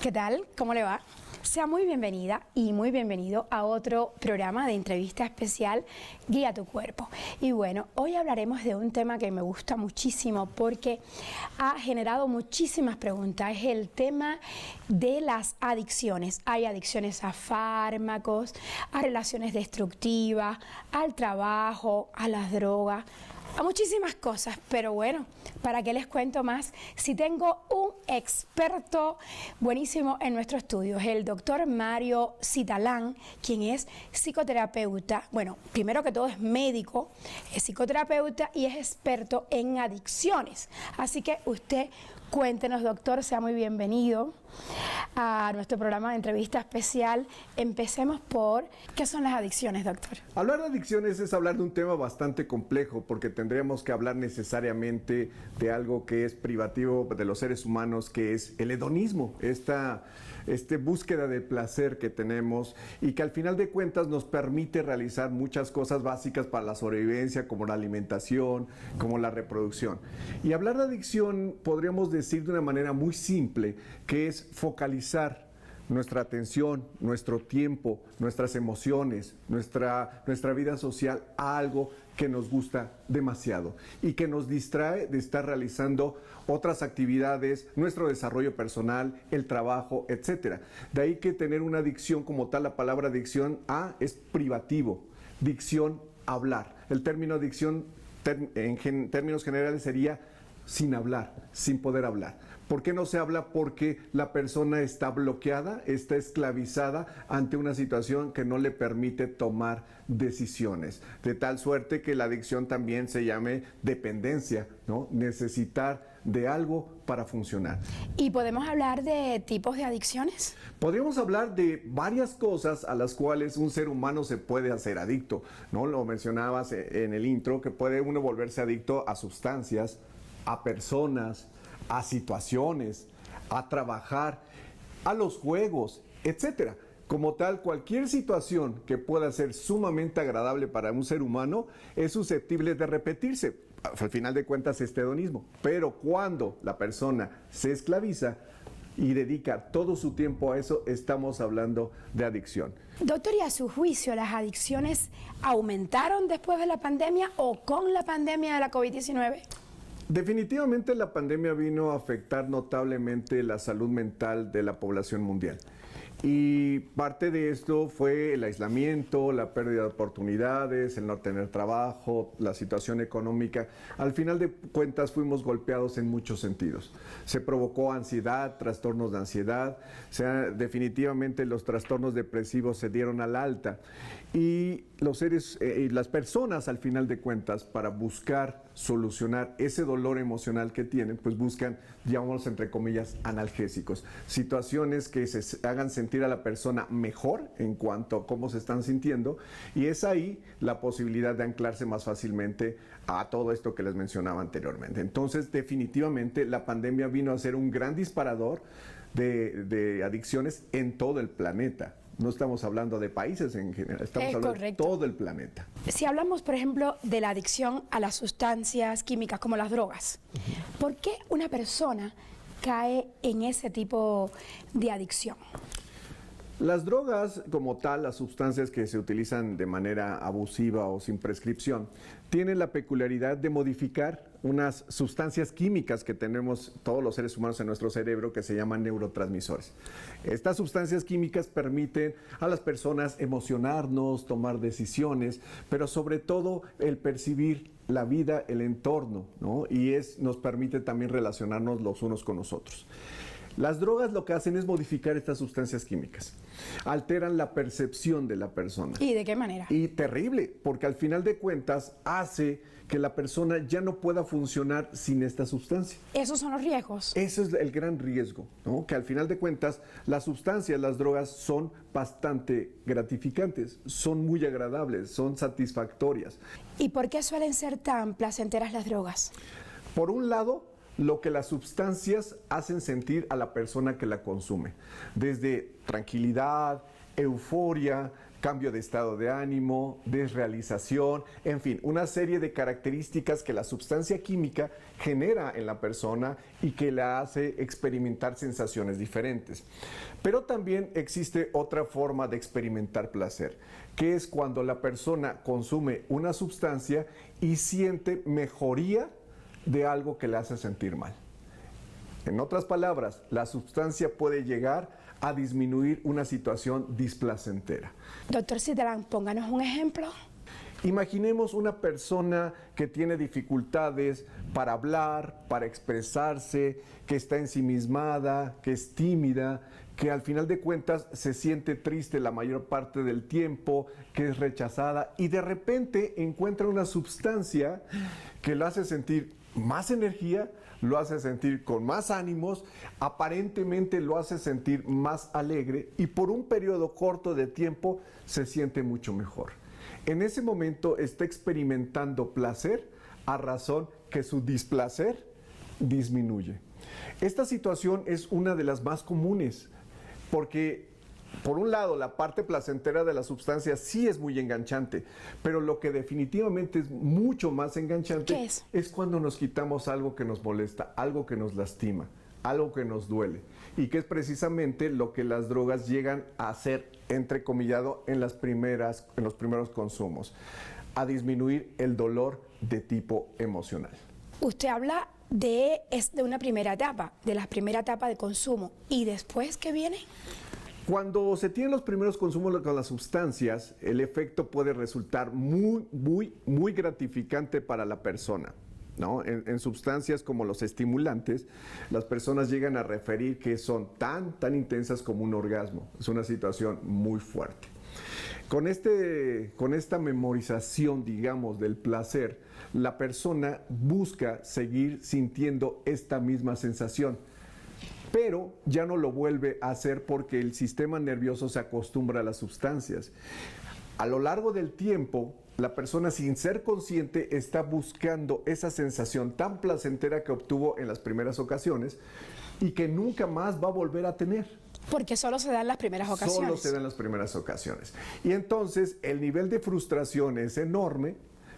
¿Qué tal? ¿Cómo le va? Sea muy bienvenida y muy bienvenido a otro programa de entrevista especial Guía tu Cuerpo. Y bueno, hoy hablaremos de un tema que me gusta muchísimo porque ha generado muchísimas preguntas. Es el tema de las adicciones. Hay adicciones a fármacos, a relaciones destructivas, al trabajo, a las drogas, a muchísimas cosas, pero bueno, ¿para qué les cuento más? Si tengo un experto buenísimo en nuestro estudio, es el doctor Mario Citalán, quien es psicoterapeuta. Bueno, primero que todo es médico, es psicoterapeuta y es experto en adicciones. Así que usted cuéntenos, doctor, sea muy bienvenido a nuestro programa de entrevista especial. Empecemos por, ¿qué son las adicciones, doctor? Hablar de adicciones es hablar de un tema bastante complejo porque tendríamos que hablar necesariamente de algo que es privativo de los seres humanos, que es el hedonismo, esta búsqueda de placer que tenemos y que al final de cuentas nos permite realizar muchas cosas básicas para la sobrevivencia, como la alimentación, como la reproducción. Y hablar de adicción podríamos decir de una manera muy simple, que es focalizar nuestra atención, nuestro tiempo, nuestras emociones, nuestra vida social a algo que nos gusta demasiado y que nos distrae de estar realizando otras actividades, nuestro desarrollo personal, el trabajo, etc. De ahí que tener una adicción como tal, la palabra adicción es privativo, dicción, hablar. El término adicción en términos generales sería sin hablar, sin poder hablar. ¿Por qué no se habla? Porque la persona está bloqueada, está esclavizada ante una situación que no le permite tomar decisiones. De tal suerte que la adicción también se llame dependencia, ¿no? Necesitar de algo para funcionar. ¿Y podemos hablar de tipos de adicciones? Podríamos hablar de varias cosas a las cuales un ser humano se puede hacer adicto, ¿no? Lo mencionabas en el intro, que puede uno volverse adicto a sustancias, a personas, a situaciones, a trabajar, a los juegos, etcétera. Como tal, cualquier situación que pueda ser sumamente agradable para un ser humano es susceptible de repetirse. Al final de cuentas, este hedonismo. Pero cuando la persona se esclaviza y dedica todo su tiempo a eso, estamos hablando de adicción. Doctor, ¿y a su juicio las adicciones aumentaron después de la pandemia o con la pandemia de la COVID-19? Definitivamente la pandemia vino a afectar notablemente la salud mental de la población mundial. Y parte de esto fue el aislamiento, la pérdida de oportunidades, el no tener trabajo, la situación económica. Al final de cuentas fuimos golpeados en muchos sentidos. Se provocó ansiedad, trastornos de ansiedad, definitivamente los trastornos depresivos se dieron al alta. Y las personas al final de cuentas, para buscar solucionar ese dolor emocional que tienen, pues buscan, llamémoslos entre comillas, analgésicos. Situaciones que se hagan sentir a la persona mejor en cuanto a cómo se están sintiendo, y es ahí la posibilidad de anclarse más fácilmente a todo esto que les mencionaba anteriormente. Entonces, definitivamente la pandemia vino a ser un gran disparador de adicciones en todo el planeta. No estamos hablando de países en general, estamos hablando de todo el planeta. Si hablamos, por ejemplo, de la adicción a las sustancias químicas como las drogas, ¿por qué una persona cae en ese tipo de adicción? Las drogas como tal, las sustancias que se utilizan de manera abusiva o sin prescripción, tienen la peculiaridad de modificar unas sustancias químicas que tenemos todos los seres humanos en nuestro cerebro que se llaman neurotransmisores. Estas sustancias químicas permiten a las personas emocionarnos, tomar decisiones, pero sobre todo el percibir la vida, el entorno, ¿no? Y nos permite también relacionarnos los unos con los otros. Las drogas lo que hacen es modificar estas sustancias químicas, alteran la percepción de la persona. ¿Y de qué manera? Y terrible, porque al final de cuentas hace que la persona ya no pueda funcionar sin esta sustancia. ¿Esos son los riesgos? Ese es el gran riesgo, ¿no? Que al final de cuentas las sustancias, las drogas son bastante gratificantes, son muy agradables, son satisfactorias. ¿Y por qué suelen ser tan placenteras las drogas? Por un lado, lo que las sustancias hacen sentir a la persona que la consume, desde tranquilidad, euforia, cambio de estado de ánimo, desrealización, en fin, una serie de características que la sustancia química genera en la persona y que la hace experimentar sensaciones diferentes. Pero también existe otra forma de experimentar placer, que es cuando la persona consume una sustancia y siente mejoría de algo que le hace sentir mal. En otras palabras, la sustancia puede llegar a disminuir una situación displacentera. Doctor Citalán, pónganos un ejemplo. Imaginemos una persona que tiene dificultades para hablar, para expresarse, que está ensimismada, que es tímida, que al final de cuentas se siente triste la mayor parte del tiempo, que es rechazada y de repente encuentra una sustancia que lo hace sentir más energía, lo hace sentir con más ánimos, aparentemente lo hace sentir más alegre y por un periodo corto de tiempo se siente mucho mejor. En ese momento está experimentando placer a razón que su displacer disminuye. Esta situación es una de las más comunes porque por un lado, la parte placentera de la sustancia sí es muy enganchante, pero lo que definitivamente es mucho más enganchante es cuando nos quitamos algo que nos molesta, algo que nos lastima, algo que nos duele, y que es precisamente lo que las drogas llegan a hacer, entrecomillado, en los primeros consumos, a disminuir el dolor de tipo emocional. Usted habla de una primera etapa, de la primera etapa de consumo, ¿y después qué viene? Cuando se tienen los primeros consumos con las sustancias, el efecto puede resultar muy gratificante para la persona, ¿no? En sustancias como los estimulantes, las personas llegan a referir que son tan intensas como un orgasmo. Es una situación muy fuerte. Con esta memorización, digamos, del placer, la persona busca seguir sintiendo esta misma sensación, pero ya no lo vuelve a hacer porque el sistema nervioso se acostumbra a las sustancias. A lo largo del tiempo, la persona, sin ser consciente, está buscando esa sensación tan placentera que obtuvo en las primeras ocasiones y que nunca más va a volver a tener. Porque solo se da en las primeras ocasiones. Solo se da en las primeras ocasiones. Y entonces el nivel de frustración es enorme,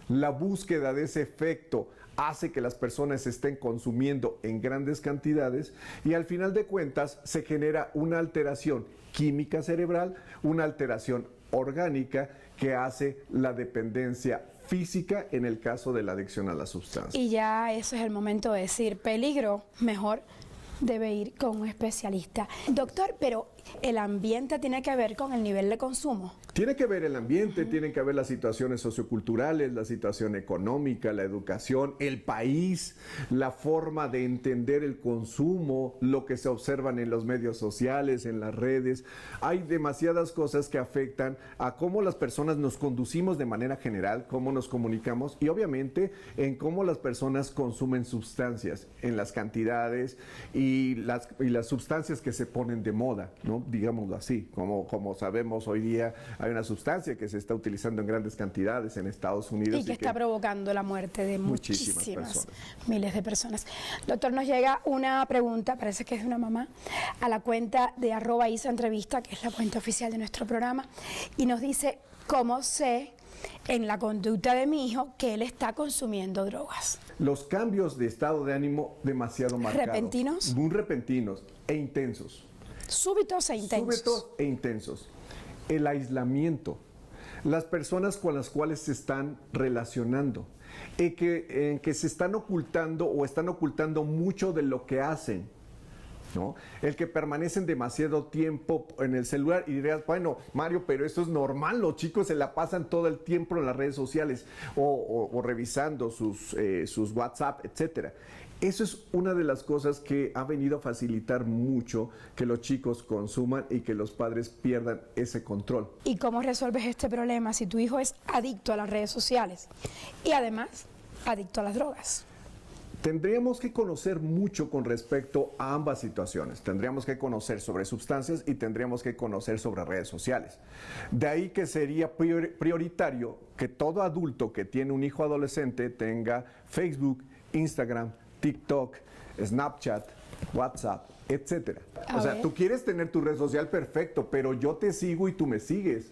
la búsqueda de ese efecto hace que las personas estén consumiendo en grandes cantidades y al final de cuentas se genera una alteración química cerebral, una alteración orgánica que hace la dependencia física en el caso de la adicción a la sustancia. Y ya eso es el momento de decir, peligro, mejor debe ir con un especialista. Doctor, pero ¿el ambiente tiene que ver con el nivel de consumo? Tiene que ver el ambiente, tienen que ver las situaciones socioculturales, la situación económica, la educación, el país, la forma de entender el consumo, lo que se observan en los medios sociales, en las redes. Hay demasiadas cosas que afectan a cómo las personas nos conducimos de manera general, cómo nos comunicamos y obviamente en cómo las personas consumen sustancias, en las cantidades y las sustancias que se ponen de moda, ¿no? Digámoslo así, como sabemos hoy día hay una sustancia que se está utilizando en grandes cantidades en Estados Unidos. Y que está provocando la muerte de muchísimas miles de personas. Doctor, nos llega una pregunta, parece que es de una mamá, a la cuenta de @isaentrevista, que es la cuenta oficial de nuestro programa, y nos dice, ¿cómo sé en la conducta de mi hijo que él está consumiendo drogas? Los cambios de estado de ánimo demasiado marcados. ¿Repentinos? Muy repentinos e intensos. Súbitos e intensos. Súbitos e intensos. El aislamiento, las personas con las cuales se están relacionando, en que se están ocultando o están ocultando mucho de lo que hacen, ¿no? El que permanecen demasiado tiempo en el celular y dirías, bueno, Mario, pero esto es normal, los chicos se la pasan todo el tiempo en las redes sociales o revisando sus WhatsApp, etcétera. Eso es una de las cosas que ha venido a facilitar mucho que los chicos consuman y que los padres pierdan ese control. ¿Y cómo resuelves este problema si tu hijo es adicto a las redes sociales y además adicto a las drogas? Tendríamos que conocer mucho con respecto a ambas situaciones. Tendríamos que conocer sobre sustancias y tendríamos que conocer sobre redes sociales. De ahí que sería prioritario que todo adulto que tiene un hijo adolescente tenga Facebook, Instagram, TikTok, Snapchat, WhatsApp, etcétera. A O sea, ver. tú quieres tener tu red social, perfecto, pero yo te sigo y tú me sigues.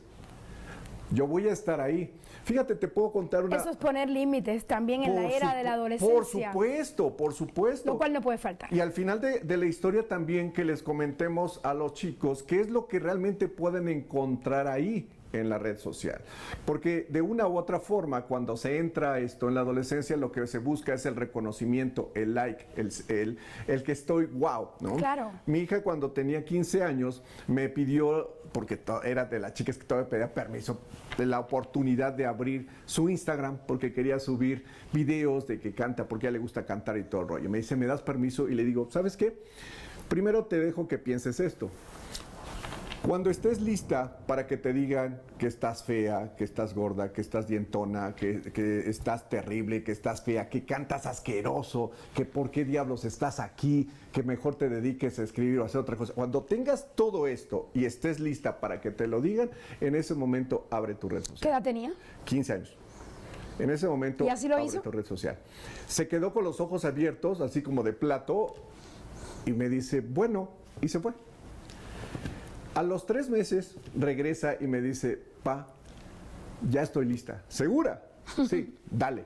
Yo voy a estar ahí. Fíjate, te puedo contar una... Eso es poner límites también en la era de la adolescencia. Por supuesto. Lo cual no puede faltar. Y al final de la historia también que les comentemos a los chicos qué es lo que realmente pueden encontrar ahí en la red social. Porque de una u otra forma, cuando se entra esto en la adolescencia, lo que se busca es el reconocimiento, el like, el que estoy wow, ¿no? Claro. Mi hija cuando tenía 15 años me pidió, porque era de las chicas que todavía pedía permiso, de la oportunidad de abrir su Instagram porque quería subir videos de que canta, porque a ella le gusta cantar y todo el rollo. Me dice, ¿me das permiso? Y le digo, ¿sabes qué? Primero te dejo que pienses esto. Cuando estés lista para que te digan que estás fea, que estás gorda, que estás dientona, que estás terrible, que estás fea, que cantas asqueroso, que por qué diablos estás aquí, que mejor te dediques a escribir o a hacer otra cosa. Cuando tengas todo esto y estés lista para que te lo digan, en ese momento abre tu red social. ¿Qué edad tenía? 15 años. En ese momento ¿Y así lo abre hizo? tu red social. Se quedó con los ojos abiertos, así como de plato, y me dice, bueno, y se fue. A los 3 meses regresa y me dice, pa, ya estoy lista. ¿Segura? Sí, dale.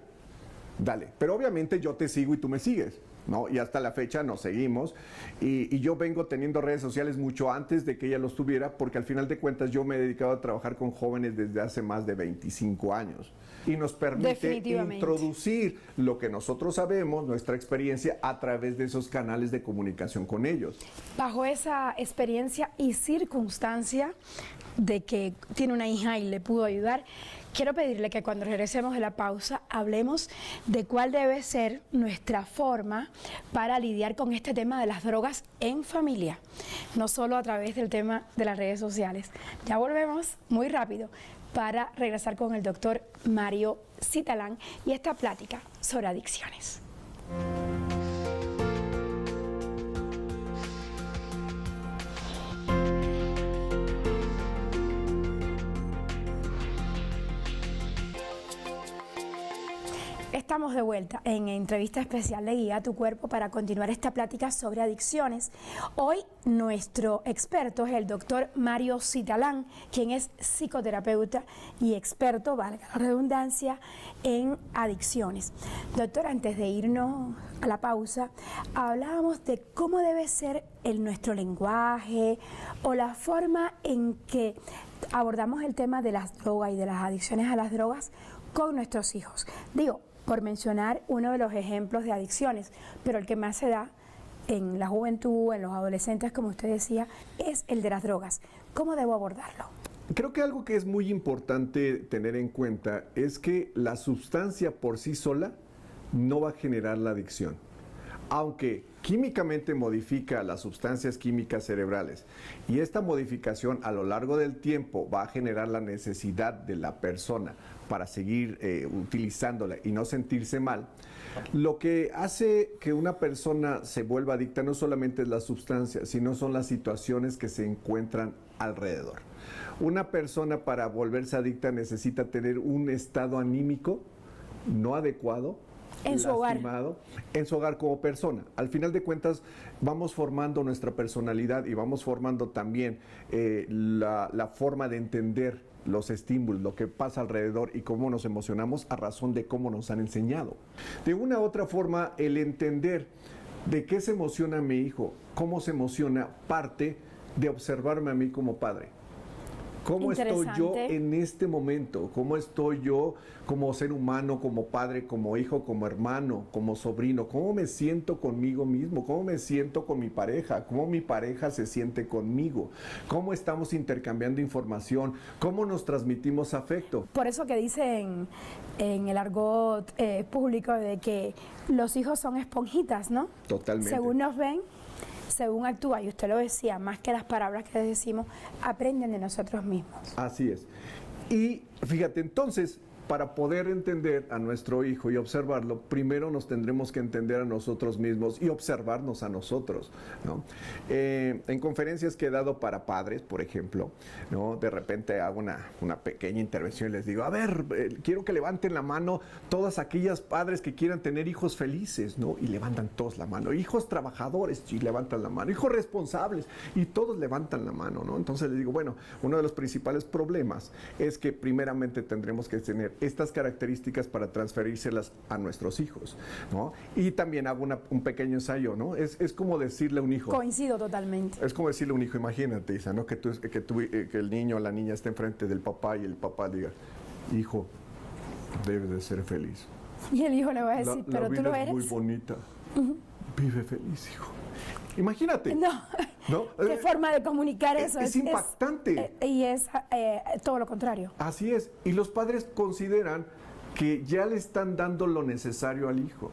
Pero obviamente yo te sigo y tú me sigues, ¿no? Y hasta la fecha nos seguimos. Y yo vengo teniendo redes sociales mucho antes de que ella los tuviera, porque al final de cuentas yo me he dedicado a trabajar con jóvenes desde hace más de 25 años. Y nos permite introducir lo que nosotros sabemos, nuestra experiencia, a través de esos canales de comunicación con ellos. Bajo esa experiencia y circunstancia de que tiene una hija y le pudo ayudar, quiero pedirle que cuando regresemos de la pausa hablemos de cuál debe ser nuestra forma para lidiar con este tema de las drogas en familia, no solo a través del tema de las redes sociales. Ya volvemos muy rápido para regresar con el doctor Mario Citalán y esta plática sobre adicciones. Estamos de vuelta en entrevista especial de Guía a tu Cuerpo para continuar esta plática sobre adicciones. Hoy nuestro experto es el doctor Mario Citalán, quien es psicoterapeuta y experto, valga la redundancia, en adicciones. Doctor, antes de irnos a la pausa, hablábamos de cómo debe ser nuestro lenguaje o la forma en que abordamos el tema de las drogas y de las adicciones a las drogas con nuestros hijos. Digo, por mencionar uno de los ejemplos de adicciones, pero el que más se da en la juventud, en los adolescentes, como usted decía, es el de las drogas. ¿Cómo debo abordarlo? Creo que algo que es muy importante tener en cuenta es que la sustancia por sí sola no va a generar la adicción. Aunque químicamente modifica las sustancias químicas cerebrales y esta modificación a lo largo del tiempo va a generar la necesidad de la persona para seguir utilizándola y no sentirse mal, lo que hace que una persona se vuelva adicta no solamente es la sustancia, sino son las situaciones que se encuentran alrededor. Una persona para volverse adicta necesita tener un estado anímico no adecuado, en su hogar. En su hogar como persona. Al final de cuentas vamos formando nuestra personalidad y vamos formando también la forma de entender los estímulos, lo que pasa alrededor y cómo nos emocionamos a razón de cómo nos han enseñado. De una u otra forma, el entender de qué se emociona mi hijo, cómo se emociona, parte de observarme a mí como padre. ¿Cómo estoy yo en este momento? ¿Cómo estoy yo como ser humano, como padre, como hijo, como hermano, como sobrino? ¿Cómo me siento conmigo mismo? ¿Cómo me siento con mi pareja? ¿Cómo mi pareja se siente conmigo? ¿Cómo estamos intercambiando información? ¿Cómo nos transmitimos afecto? Por eso que dicen en el argot público de que los hijos son esponjitas, ¿no? Totalmente. Según nos ven, según actúa, y usted lo decía, más que las palabras que decimos, aprenden de nosotros mismos. Así es. Y fíjate, entonces, para poder entender a nuestro hijo y observarlo, primero nos tendremos que entender a nosotros mismos y observarnos a nosotros, ¿no? En conferencias que he dado para padres, por ejemplo, ¿no? De repente hago una pequeña intervención y les digo, a ver, quiero que levanten la mano todas aquellas padres que quieran tener hijos felices, ¿no? Y levantan todos la mano. Hijos trabajadores, y levantan la mano. Hijos responsables, y todos levantan la mano, ¿no? Entonces les digo, bueno, uno de los principales problemas es que primeramente tendremos que tener estas características para transferírselas a nuestros hijos, ¿no? Y también hago un pequeño ensayo, ¿no? Es como decirle a un hijo. Coincido totalmente. Es como decirle a un hijo, imagínate, Isa, ¿no? Que el niño o la niña esté enfrente del papá y el papá diga, hijo, debes de ser feliz. Y el hijo le va a decir, pero tú lo eres. La vida es muy bonita. Vive feliz, hijo. Imagínate. No. ¿Qué forma de comunicar eso? Es impactante. Y es todo lo contrario. Así es. Y los padres consideran que ya le están dando lo necesario al hijo,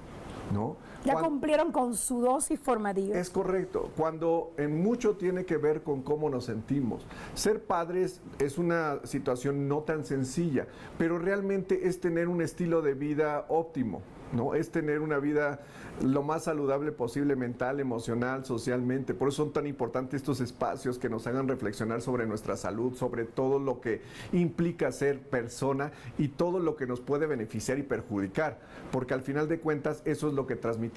¿no? Ya cumplieron con su dosis formativa. Es correcto, cuando en mucho tiene que ver con cómo nos sentimos. Ser padres es una situación no tan sencilla, pero realmente es tener un estilo de vida óptimo, ¿no? Es tener una vida lo más saludable posible, mental, emocional, socialmente. Por eso son tan importantes estos espacios que nos hagan reflexionar sobre nuestra salud, sobre todo lo que implica ser persona y todo lo que nos puede beneficiar y perjudicar, porque al final de cuentas eso es lo que transmitimos.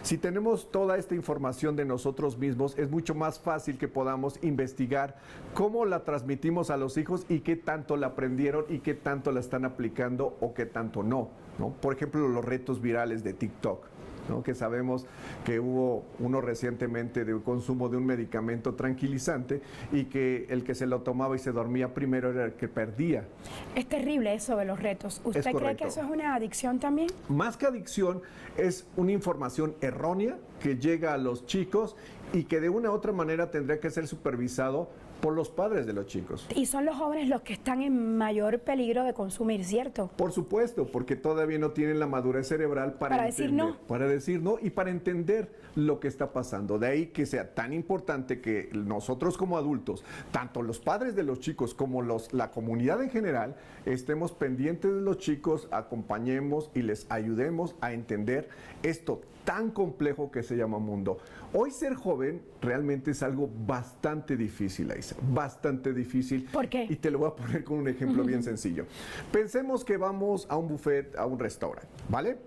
Si tenemos toda esta información de nosotros mismos, es mucho más fácil que podamos investigar cómo la transmitimos a los hijos y qué tanto la aprendieron y qué tanto la están aplicando o qué tanto no, ¿no? Por ejemplo, los retos virales de TikTok, ¿no? Que sabemos que hubo uno recientemente de consumo de un medicamento tranquilizante y que el que se lo tomaba y se dormía primero era el que perdía. Es terrible eso de los retos. ¿Usted cree que eso es una adicción también? Más que adicción, es una información errónea que llega a los chicos y que de una u otra manera tendría que ser supervisado por los padres de los chicos. Y son los jóvenes los que están en mayor peligro de consumir, ¿cierto? Por supuesto, porque todavía no tienen la madurez cerebral para decir no. Para decir no y para entender lo que está pasando. De ahí que sea tan importante que nosotros como adultos, tanto los padres de los chicos como la comunidad en general, estemos pendientes de los chicos, acompañemos y les ayudemos a entender esto tan complejo que se llama mundo. Hoy ser joven realmente es algo bastante difícil, Aisa, bastante difícil. ¿Por qué? Y te lo voy a poner con un ejemplo bien sencillo. Pensemos que vamos a un buffet, a un restaurante, ¿vale?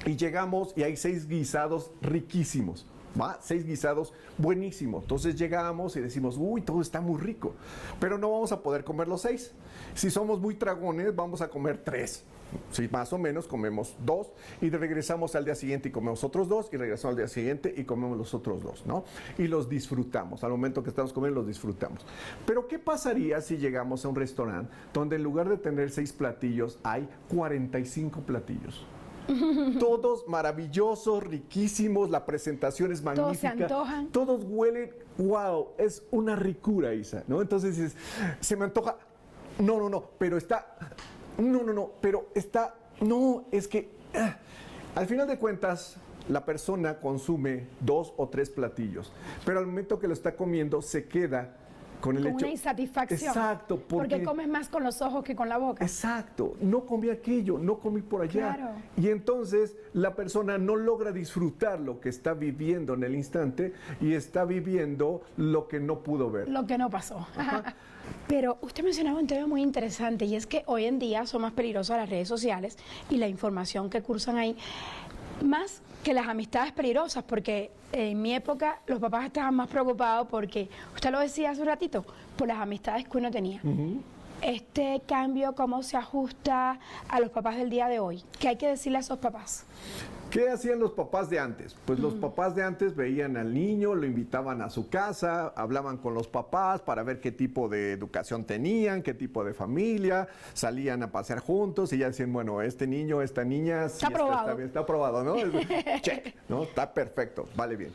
Y llegamos y hay 6 guisados riquísimos, ¿va? 6 guisados buenísimos. Entonces llegamos y decimos, uy, todo está muy rico, pero no vamos a poder comer los 6. Si somos muy tragones, vamos a comer 3. Si más o menos comemos 2 y regresamos al día siguiente y comemos otros 2 y regresamos al día siguiente y comemos los otros 2, ¿no? Y los disfrutamos, al momento que estamos comiendo los disfrutamos. Pero ¿qué pasaría si llegamos a un restaurante donde en lugar de tener 6 platillos hay 45 platillos? Todos maravillosos, riquísimos, la presentación es magnífica. Todos se antojan. Todos huelen, wow, es una ricura, Isa, ¿no? Entonces dices, se me antoja, no, pero está... No, pero está, no, es que al final de cuentas la persona consume 2 o 3 platillos, pero al momento que lo está comiendo se queda con el hecho... una insatisfacción. Exacto. Porque comes más con los ojos que con la boca. Exacto. No comí aquello, no comí por allá. Claro. Y entonces la persona no logra disfrutar lo que está viviendo en el instante y está viviendo lo que no pudo ver. Lo que no pasó. Pero usted mencionaba un tema muy interesante y es que hoy en día son más peligrosas las redes sociales y la información que cursan ahí, más que las amistades peligrosas, porque en mi época los papás estaban más preocupados porque, usted lo decía hace un ratito, por las amistades que uno tenía. Este cambio, ¿cómo se ajusta a los papás del día de hoy? ¿Qué hay que decirle a esos papás? ¿Qué hacían los papás de antes? Pues los papás de antes veían al niño, lo invitaban a su casa, hablaban con los papás para ver qué tipo de educación tenían, qué tipo de familia, salían a pasear juntos y ya decían, bueno, este niño, esta niña, está aprobado. Está bien, está aprobado, ¿no? Check, ¿no? Está perfecto, vale bien.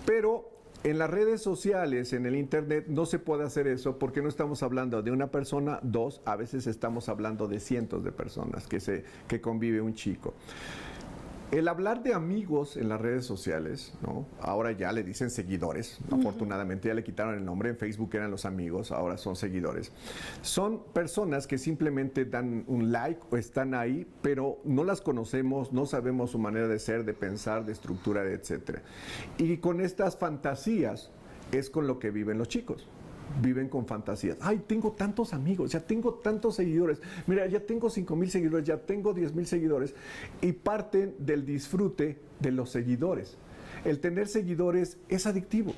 Pero en las redes sociales, en el internet, no se puede hacer eso porque no estamos hablando de una persona, 2, a veces estamos hablando de cientos de personas que convive un chico. El hablar de amigos en las redes sociales, ¿no? Ahora ya le dicen seguidores, afortunadamente ya le quitaron el nombre, en Facebook eran los amigos, ahora son seguidores. Son personas que simplemente dan un like o están ahí, pero no las conocemos, no sabemos su manera de ser, de pensar, de estructura, etc. Y con estas fantasías es con lo que viven los chicos. Viven con fantasías. Ay, tengo tantos amigos, ya tengo tantos seguidores. Mira, ya tengo 5,000 seguidores, ya tengo 10,000 seguidores. Y parten del disfrute de los seguidores. El tener seguidores es adictivo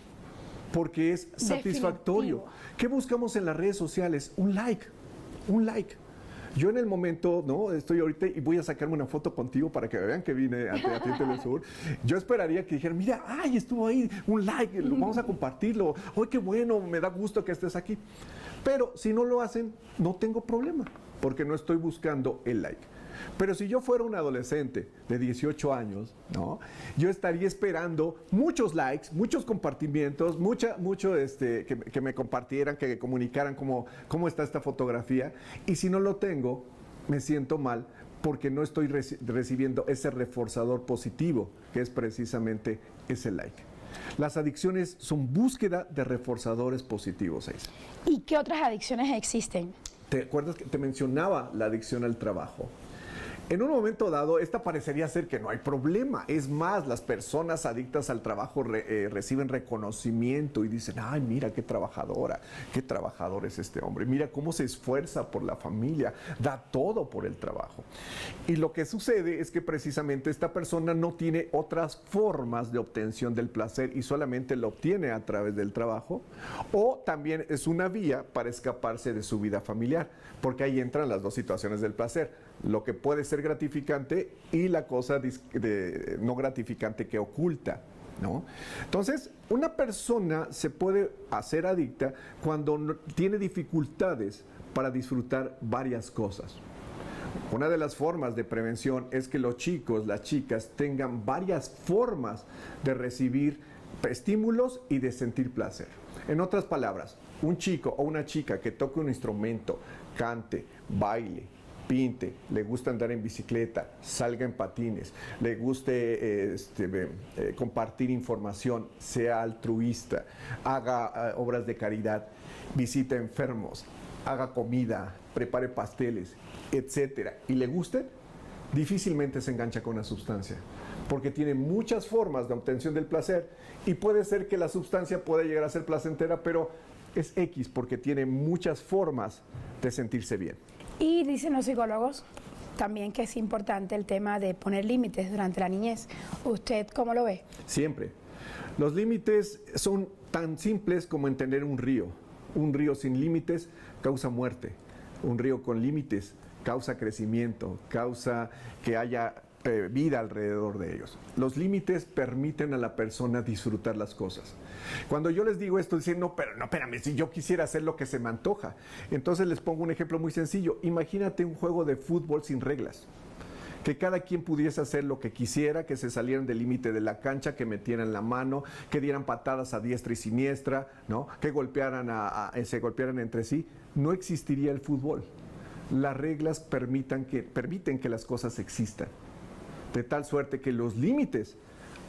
porque es satisfactorio. Definitivo. ¿Qué buscamos en las redes sociales? Un like, un like. Yo en el momento, ¿no? Estoy ahorita y voy a sacarme una foto contigo para que vean que vine a ti en Telesur. Yo esperaría que dijeran, mira, ay, estuvo ahí, un like, vamos a compartirlo. ¡Ay, qué bueno! Me da gusto que estés aquí. Pero si no lo hacen, no tengo problema, porque no estoy buscando el like. Pero si yo fuera un adolescente de 18 años, ¿no? Yo estaría esperando muchos likes, muchos compartimientos, que me compartieran, que comunicaran cómo está esta fotografía. Y si no lo tengo, me siento mal porque no estoy recibiendo ese reforzador positivo, que es precisamente ese like. Las adicciones son búsqueda de reforzadores positivos, Aiza. ¿Y qué otras adicciones existen? ¿Te acuerdas que te mencionaba la adicción al trabajo? En un momento dado, esta parecería ser que no hay problema. Es más, las personas adictas al trabajo reciben reconocimiento y dicen, ay, mira qué trabajadora, qué trabajador es este hombre. Mira cómo se esfuerza por la familia, da todo por el trabajo. Y lo que sucede es que precisamente esta persona no tiene otras formas de obtención del placer y solamente lo obtiene a través del trabajo. O también es una vía para escaparse de su vida familiar, porque ahí entran las dos situaciones del placer. Lo que puede ser gratificante y la cosa no gratificante que oculta, ¿no? Entonces, una persona se puede hacer adicta cuando tiene dificultades para disfrutar varias cosas. Una de las formas de prevención es que los chicos, las chicas tengan varias formas de recibir estímulos y de sentir placer. En otras palabras, un chico o una chica que toque un instrumento, cante, baile, pinte, le gusta andar en bicicleta, salga en patines, le guste compartir información, sea altruista, haga obras de caridad, visite enfermos, haga comida, prepare pasteles, etcétera, y le guste, difícilmente se engancha con la sustancia, porque tiene muchas formas de obtención del placer y puede ser que la sustancia pueda llegar a ser placentera, pero es X porque tiene muchas formas de sentirse bien. Y dicen los psicólogos también que es importante el tema de poner límites durante la niñez. ¿Usted cómo lo ve? Siempre. Los límites son tan simples como entender un río. Un río sin límites causa muerte. Un río con límites causa crecimiento, causa que haya vida alrededor de ellos. Los límites permiten a la persona disfrutar las cosas. Cuando yo les digo esto, dicen, no, espérame, si yo quisiera hacer lo que se me antoja. Entonces les pongo un ejemplo muy sencillo. Imagínate un juego de fútbol sin reglas. Que cada quien pudiese hacer lo que quisiera, que se salieran del límite de la cancha, que metieran la mano, que dieran patadas a diestra y siniestra, ¿no? Que se golpearan entre sí. No existiría el fútbol. Las reglas permiten que las cosas existan. De tal suerte que los límites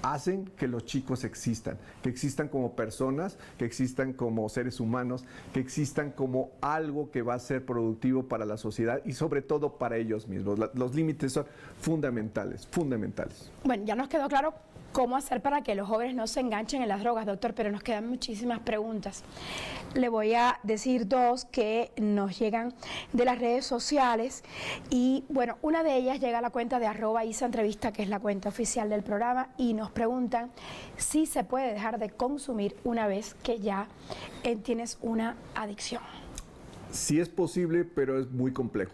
hacen que los chicos existan, que existan como personas, que existan como seres humanos, que existan como algo que va a ser productivo para la sociedad y sobre todo para ellos mismos. Los límites son fundamentales, fundamentales. Bueno, ya nos quedó claro cómo hacer para que los jóvenes no se enganchen en las drogas, doctor, pero nos quedan muchísimas preguntas. Le voy a decir dos que nos llegan de las redes sociales y bueno, una de ellas llega a la cuenta de @IsaEntrevista, que es la cuenta oficial del programa, y nos preguntan si se puede dejar de consumir una vez que ya tienes una adicción. Sí es posible, pero es muy complejo.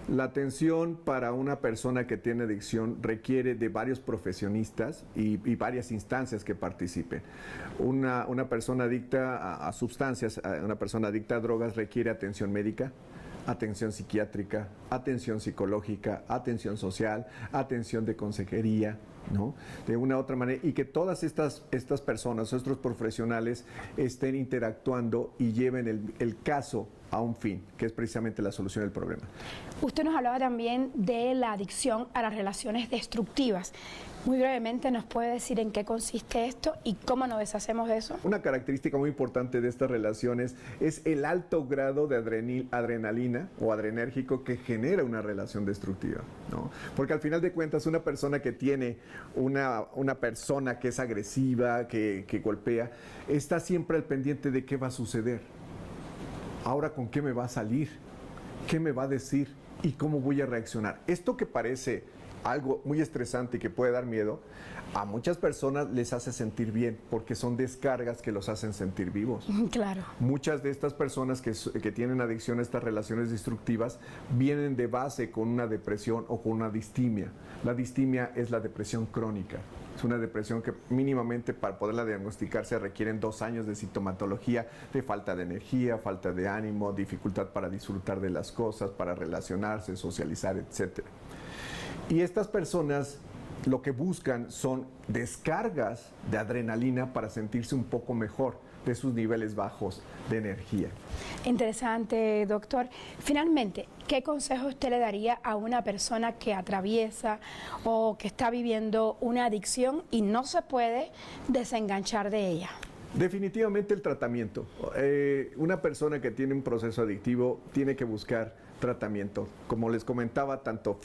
La atención para una persona que tiene adicción requiere de varios profesionistas y varias instancias que participen. Una persona adicta a sustancias, una persona adicta a drogas requiere atención médica, atención psiquiátrica, atención psicológica, atención social, atención de consejería, ¿no? De una u otra manera, y que todas estas personas, estos profesionales estén interactuando y lleven el caso a un fin, que es precisamente la solución del problema. Usted nos hablaba también de la adicción a las relaciones destructivas. Muy brevemente, ¿nos puede decir en qué consiste esto y cómo nos deshacemos de eso? Una característica muy importante de estas relaciones es el alto grado de adrenalina o adrenérgico que genera una relación destructiva, ¿no? Porque al final de cuentas, una persona que tiene una persona que es agresiva, que golpea, está siempre al pendiente de qué va a suceder. Ahora, ¿con qué me va a salir? ¿Qué me va a decir? ¿Y cómo voy a reaccionar? Esto que parece algo muy estresante y que puede dar miedo, a muchas personas les hace sentir bien porque son descargas que los hacen sentir vivos. Claro. Muchas de estas personas que tienen adicción a estas relaciones destructivas vienen de base con una depresión o con una distimia. La distimia es la depresión crónica. Es una depresión que mínimamente para poderla diagnosticar se requieren 2 años de sintomatología, de falta de energía, falta de ánimo, dificultad para disfrutar de las cosas, para relacionarse, socializar, etc. Y estas personas lo que buscan son descargas de adrenalina para sentirse un poco mejor de sus niveles bajos de energía. Interesante, doctor. Finalmente, ¿qué consejo usted le daría a una persona que atraviesa o que está viviendo una adicción y no se puede desenganchar de ella? Definitivamente el tratamiento. Una persona que tiene un proceso adictivo tiene que buscar tratamiento. Como les comentaba, tanto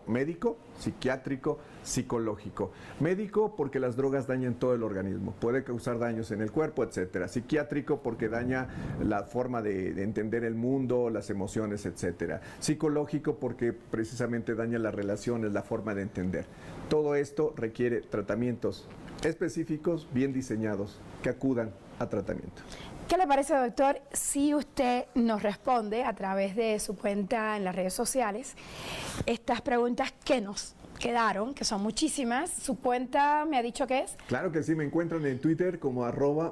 médico, psiquiátrico, psicológico. Médico porque las drogas dañan todo el organismo, puede causar daños en el cuerpo, etcétera. Psiquiátrico porque daña la forma de entender el mundo, las emociones, etcétera. Psicológico porque precisamente daña las relaciones, la forma de entender. Todo esto requiere tratamientos específicos, bien diseñados, que acudan a tratamiento. ¿Qué le parece, doctor, si usted nos responde a través de su cuenta en las redes sociales estas preguntas que nos quedaron, que son muchísimas? Su cuenta me ha dicho que es... Claro que sí, me encuentran en Twitter como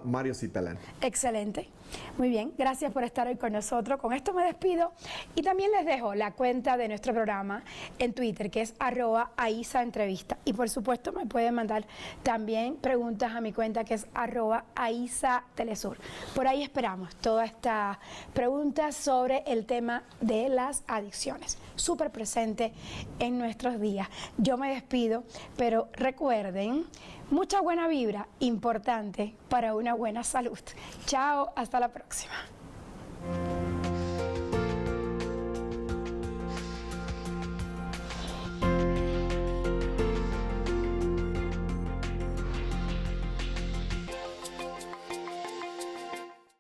@MarioCitalán. Excelente. Muy bien, gracias por estar hoy con nosotros. Con esto me despido y también les dejo la cuenta de nuestro programa en Twitter, que es @AISAEntrevista. Y por supuesto me pueden mandar también preguntas a mi cuenta, que es @AISATelesur. Por ahí esperamos todas estas preguntas sobre el tema de las adicciones, súper presente en nuestros días. Yo me despido, pero recuerden, mucha buena vibra, importante para una buena salud. Chao, hasta la próxima.